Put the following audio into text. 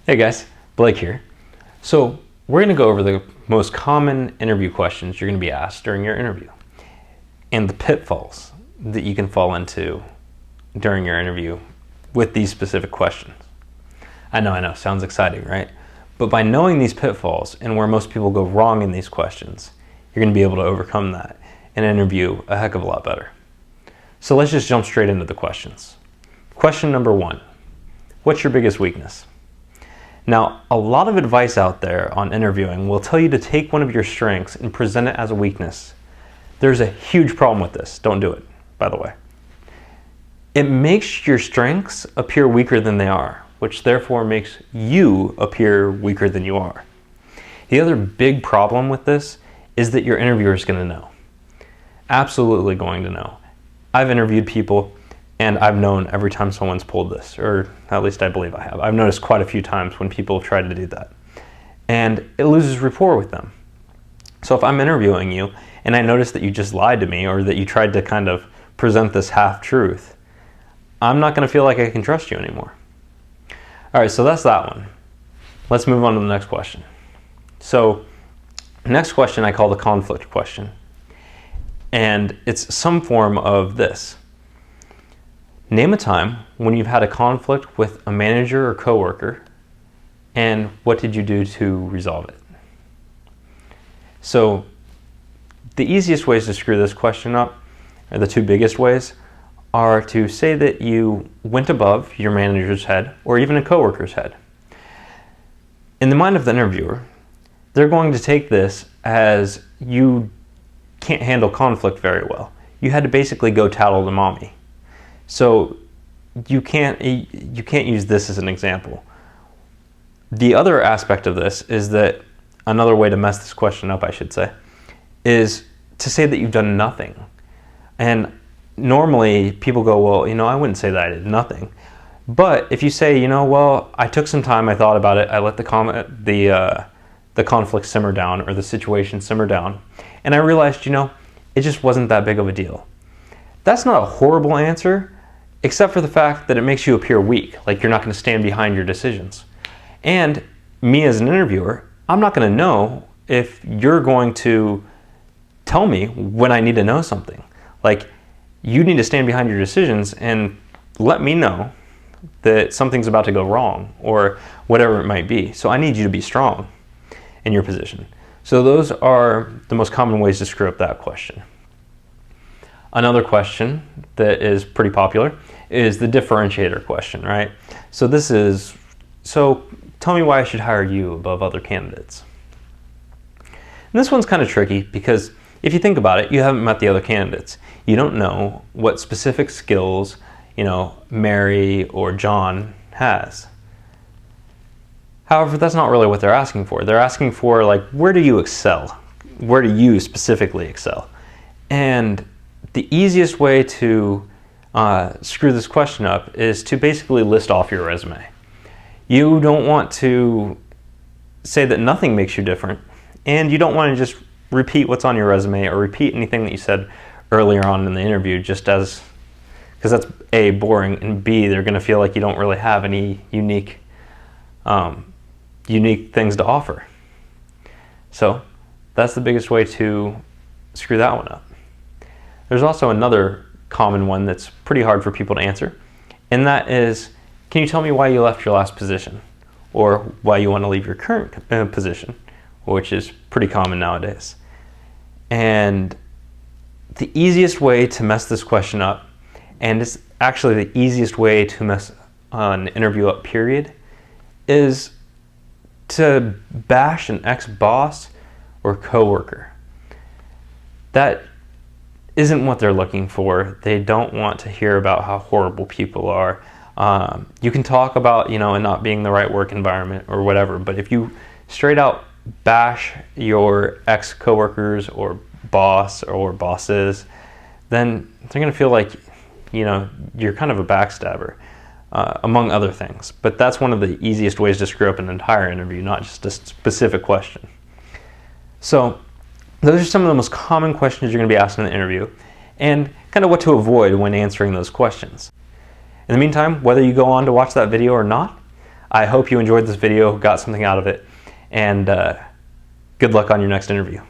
Hey guys, Blake here. So we're going to go over the most common interview questions you're going to be asked during your interview and the pitfalls that you can fall into during your interview with these specific questions. I know, sounds exciting, right? But by knowing these pitfalls and where most people go wrong in these questions, you're going to be able to overcome that and interview a heck of a lot better. So let's just jump straight into the questions. Question number 1, what's your biggest weakness? Now, a lot of advice out there on interviewing will tell you to take one of your strengths and present it as a weakness. There's a huge problem with this. Don't do it, by the way. It makes your strengths appear weaker than they are, which therefore makes you appear weaker than you are. The other big problem with this is that your interviewer is going to know. Absolutely going to know. I've interviewed people and I've known every time someone's pulled this, or at least I believe I have. I've noticed quite a few times when people have tried to do that. And it loses rapport with them. So if I'm interviewing you and I notice that you just lied to me or that you tried to kind of present this half-truth, I'm not going to feel like I can trust you anymore. All right, so that's that one. Let's move on to the next question. So next question I call the conflict question. And it's some form of this. Name a time when you've had a conflict with a manager or coworker, and what did you do to resolve it? So the easiest ways to screw this question up, or the two biggest ways, are to say that you went above your manager's head or even a coworker's head. In the mind of the interviewer, they're going to take this as you can't handle conflict very well. You had to basically go tattle to mommy. So you can't use this as an example. The other aspect of this is that another way to mess this question up, I should say, is to say that you've done nothing. And normally people go, well, I wouldn't say that I did nothing. But if you say, well, I took some time, I thought about it, I let the conflict simmer down or the situation simmer down, and I realized, it just wasn't that big of a deal. That's not a horrible answer, except for the fact that it makes you appear weak, like you're not going to stand behind your decisions. And me as an interviewer, I'm not going to know if you're going to tell me when I need to know something. Like, you need to stand behind your decisions and let me know that something's about to go wrong or whatever it might be. So I need you to be strong in your position. So those are the most common ways to screw up that question. Another question that is pretty popular is the differentiator question, right? So tell me why I should hire you above other candidates. And this one's kind of tricky because if you think about it, you haven't met the other candidates. You don't know what specific skills, Mary or John has. However, that's not really what they're asking for. They're asking for, where do you excel? Where do you specifically excel? And the easiest way to screw this question up is to basically list off your resume. You don't want to say that nothing makes you different, and you don't want to just repeat what's on your resume or repeat anything that you said earlier on in the interview because that's A, boring, and B, they're going to feel like you don't really have any unique things to offer. So that's the biggest way to screw that one up. There's also another common one that's pretty hard for people to answer, and that is, can you tell me why you left your last position? Or why you want to leave your current position, which is pretty common nowadays. And the easiest way to mess this question up, and it's actually the easiest way to mess an interview up, period, is to bash an ex-boss or coworker. That isn't what they're looking for. They don't want to hear about how horrible people are. You can talk about, it not being the right work environment or whatever, but if you straight out bash your ex-coworkers or boss or bosses, then they're going to feel like, you're kind of a backstabber, among other things. But that's one of the easiest ways to screw up an entire interview, not just a specific question. So those are some of the most common questions you're going to be asked in the interview, and kind of what to avoid when answering those questions. In the meantime, whether you go on to watch that video or not, I hope you enjoyed this video, got something out of it, and good luck on your next interview.